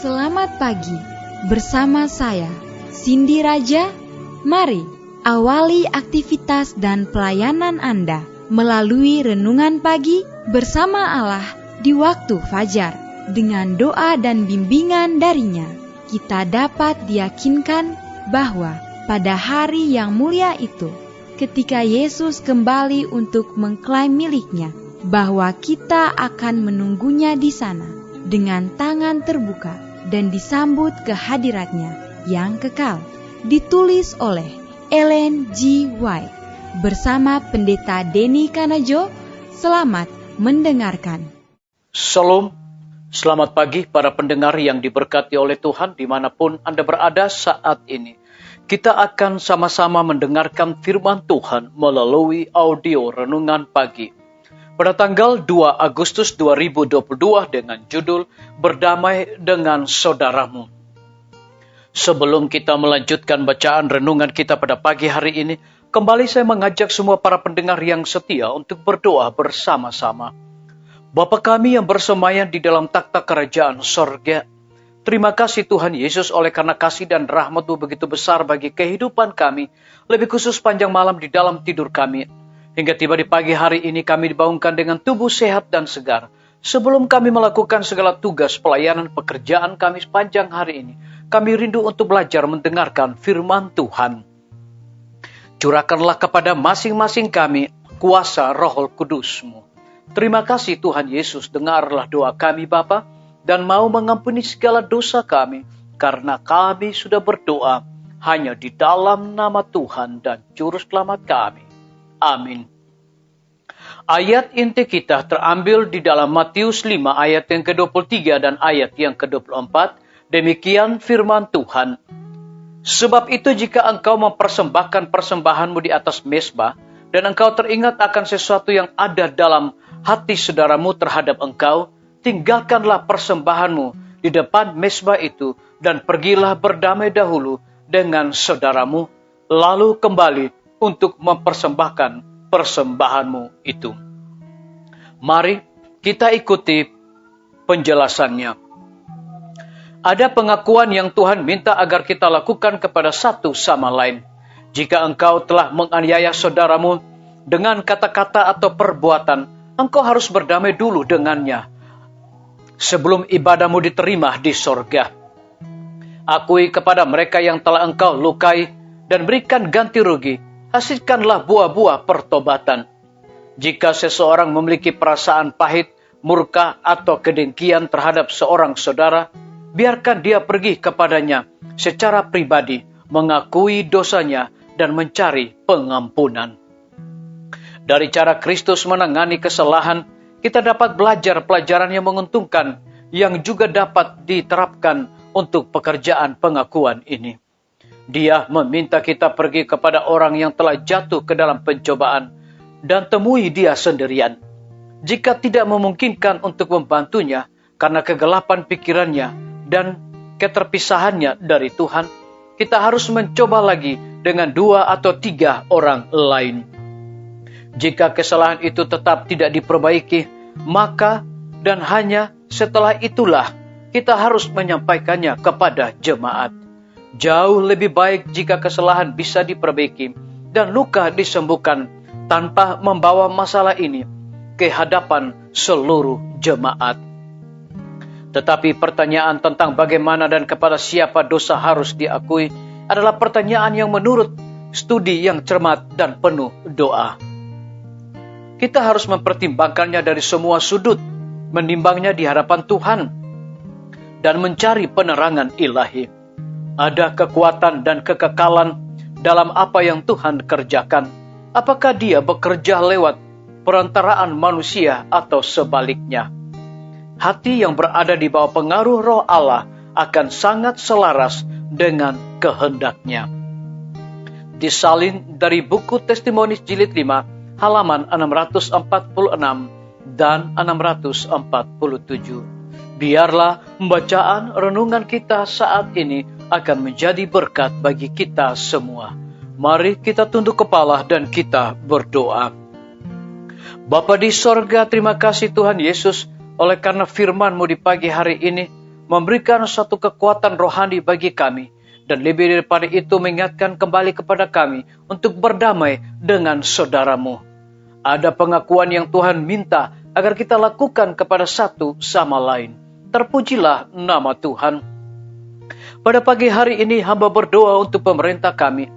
Selamat pagi, bersama saya, Cindy Raja. Mari awali aktivitas dan pelayanan Anda melalui renungan pagi bersama Allah di waktu fajar. Dengan doa dan bimbingan darinya, kita dapat diyakinkan bahwa pada hari yang mulia itu, ketika Yesus kembali untuk mengklaim miliknya, bahwa kita akan menunggunya di sana dengan tangan terbuka dan disambut ke hadiratnya yang kekal. Ditulis oleh Ellen G. White bersama Pendeta Denny Kanajo. Selamat mendengarkan. Shalom, selamat pagi para pendengar yang diberkati oleh Tuhan dimanapun Anda berada saat ini. Kita akan sama-sama mendengarkan firman Tuhan melalui audio renungan pagi. Pada tanggal 2 Agustus 2022 dengan judul Berdamai dengan Saudaramu. Sebelum kita melanjutkan bacaan renungan kita pada pagi hari ini, kembali saya mengajak semua para pendengar yang setia untuk berdoa bersama-sama. Bapa kami yang bersemayam di dalam takhta kerajaan sorga, terima kasih Tuhan Yesus oleh karena kasih dan rahmat-Mu begitu besar bagi kehidupan kami, lebih khusus panjang malam di dalam tidur kami. Hingga tiba di pagi hari ini kami dibangunkan dengan tubuh sehat dan segar. Sebelum kami melakukan segala tugas pelayanan pekerjaan kami sepanjang hari ini, kami rindu untuk belajar mendengarkan firman Tuhan. Curahkanlah kepada masing-masing kami kuasa Roh Kudus-Mu. Terima kasih Tuhan Yesus, dengarlah doa kami Bapa, dan mau mengampuni segala dosa kami, karena kami sudah berdoa hanya di dalam nama Tuhan dan Juru Selamat kami. Amin. Ayat inti kita terambil di dalam Matius 5 ayat yang ke-23 dan ayat yang ke-24. Demikian firman Tuhan. Sebab itu jika engkau mempersembahkan persembahanmu di atas mezbah, dan engkau teringat akan sesuatu yang ada dalam hati saudaramu terhadap engkau, tinggalkanlah persembahanmu di depan mezbah itu, dan pergilah berdamai dahulu dengan saudaramu, lalu kembali untuk mempersembahkan persembahanmu itu. Mari kita ikuti penjelasannya. Ada pengakuan yang Tuhan minta agar kita lakukan kepada satu sama lain. Jika engkau telah menganiaya saudaramu dengan kata-kata atau perbuatan, engkau harus berdamai dulu dengannya sebelum ibadahmu diterima di sorga. Akui kepada mereka yang telah engkau lukai dan berikan ganti rugi. Hasilkanlah buah-buah pertobatan. Jika seseorang memiliki perasaan pahit, murka, atau kedengkian terhadap seorang saudara, biarkan dia pergi kepadanya secara pribadi, mengakui dosanya, dan mencari pengampunan. Dari cara Kristus menangani kesalahan, kita dapat belajar pelajaran yang menguntungkan, yang juga dapat diterapkan untuk pekerjaan pengakuan ini. Dia meminta kita pergi kepada orang yang telah jatuh ke dalam pencobaan dan temui dia sendirian. Jika tidak memungkinkan untuk membantunya karena kegelapan pikirannya dan keterpisahannya dari Tuhan, kita harus mencoba lagi dengan 2 atau 3 orang lain. Jika kesalahan itu tetap tidak diperbaiki, maka dan hanya setelah itulah kita harus menyampaikannya kepada jemaat. Jauh lebih baik jika kesalahan bisa diperbaiki dan luka disembuhkan tanpa membawa masalah ini ke hadapan seluruh jemaat. Tetapi pertanyaan tentang bagaimana dan kepada siapa dosa harus diakui adalah pertanyaan yang menurut studi yang cermat dan penuh doa. Kita harus mempertimbangkannya dari semua sudut, menimbangnya di hadapan Tuhan, dan mencari penerangan ilahi. Ada kekuatan dan kekekalan dalam apa yang Tuhan kerjakan. Apakah Dia bekerja lewat perantaraan manusia atau sebaliknya? Hati yang berada di bawah pengaruh Roh Allah akan sangat selaras dengan kehendak-Nya. Disalin dari buku Testimoni jilid 5, halaman 646 dan 647. Biarlah bacaan renungan kita saat ini akan menjadi berkat bagi kita semua. Mari kita tunduk kepala dan kita berdoa. Bapa di sorga, terima kasih Tuhan Yesus oleh karena firman-Mu di pagi hari ini memberikan suatu kekuatan rohani bagi kami, dan lebih daripada itu mengingatkan kembali kepada kami untuk berdamai dengan saudaramu. Ada pengakuan yang Tuhan minta agar kita lakukan kepada satu sama lain. Terpujilah nama Tuhan. Pada pagi hari ini hamba berdoa untuk pemerintah kami.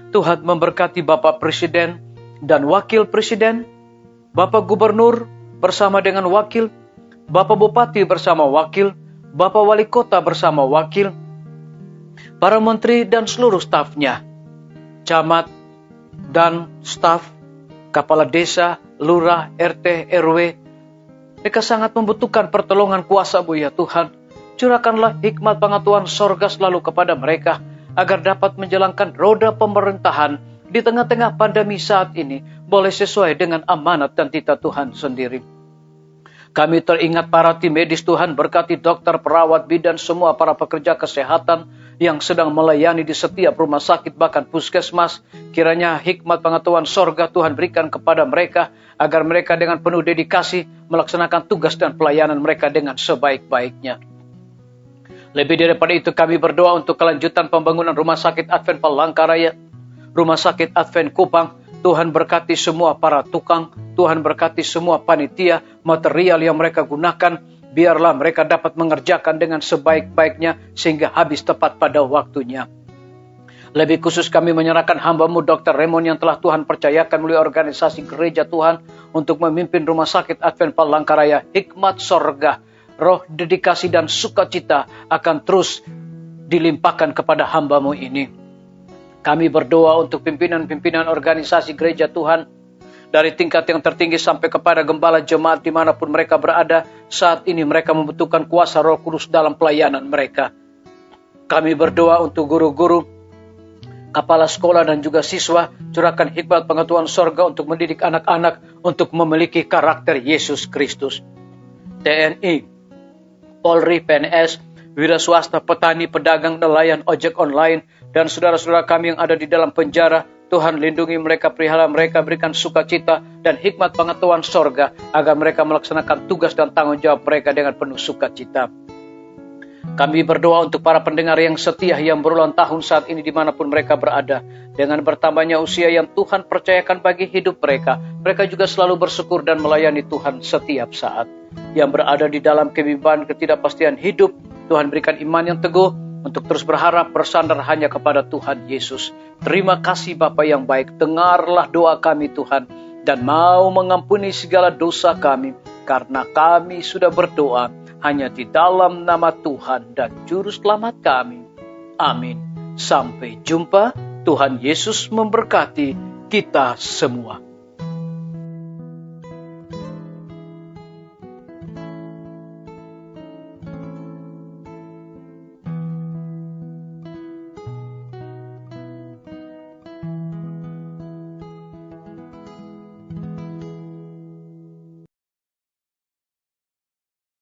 Tuhan memberkati Bapak Presiden dan Wakil Presiden, Bapak Gubernur bersama dengan Wakil, Bapak Bupati bersama Wakil, Bapak Wali Kota bersama Wakil, para menteri dan seluruh stafnya, camat dan staf, kepala desa, lurah, RT, RW. Mereka sangat membutuhkan pertolongan kuasa-Mu ya Tuhan. Curahkanlah hikmat pengetahuan sorga selalu kepada mereka, agar dapat menjalankan roda pemerintahan di tengah-tengah pandemi saat ini, boleh sesuai dengan amanat dan titah Tuhan sendiri. Kami teringat para tim medis Tuhan, berkati dokter, perawat, bidan, semua para pekerja kesehatan yang sedang melayani di setiap rumah sakit, bahkan puskesmas. Kiranya hikmat pengetahuan sorga Tuhan berikan kepada mereka, agar mereka dengan penuh dedikasi melaksanakan tugas dan pelayanan mereka dengan sebaik-baiknya. Lebih daripada itu kami berdoa untuk kelanjutan pembangunan Rumah Sakit Advent Palangkaraya, Rumah Sakit Advent Kupang. Tuhan berkati semua para tukang, Tuhan berkati semua panitia, material yang mereka gunakan. Biarlah mereka dapat mengerjakan dengan sebaik-baiknya sehingga habis tepat pada waktunya. Lebih khusus kami menyerahkan hamba-Mu Dr. Raymond yang telah Tuhan percayakan melalui organisasi gereja Tuhan untuk memimpin Rumah Sakit Advent Palangkaraya. Hikmat sorga, roh dedikasi dan sukacita akan terus dilimpahkan kepada hamba-Mu ini. Kami berdoa untuk pimpinan-pimpinan organisasi gereja Tuhan, dari tingkat yang tertinggi sampai kepada gembala jemaat dimanapun mereka berada. Saat ini mereka membutuhkan kuasa Roh Kudus dalam pelayanan mereka. Kami berdoa untuk guru-guru, kepala sekolah dan juga siswa. Curahkan hikmat pengetahuan sorga untuk mendidik anak-anak untuk memiliki karakter Yesus Kristus. TNI, Polri, PNS, wira swasta, petani, pedagang, nelayan, ojek online, dan saudara-saudara kami yang ada di dalam penjara. Tuhan lindungi mereka, pelihara mereka, berikan sukacita dan hikmat pengetahuan sorga, agar mereka melaksanakan tugas dan tanggung jawab mereka dengan penuh sukacita. Kami berdoa untuk para pendengar yang setia yang berulang tahun saat ini dimanapun mereka berada. Dengan bertambahnya usia yang Tuhan percayakan bagi hidup mereka, mereka juga selalu bersyukur dan melayani Tuhan setiap saat. Yang berada di dalam kebimbangan ketidakpastian hidup, Tuhan berikan iman yang teguh untuk terus berharap bersandar hanya kepada Tuhan Yesus. Terima kasih Bapa yang baik, dengarlah doa kami Tuhan, dan mau mengampuni segala dosa kami, karena kami sudah berdoa hanya di dalam nama Tuhan dan Juru Selamat kami. Amin. Sampai jumpa. Tuhan Yesus memberkati kita semua.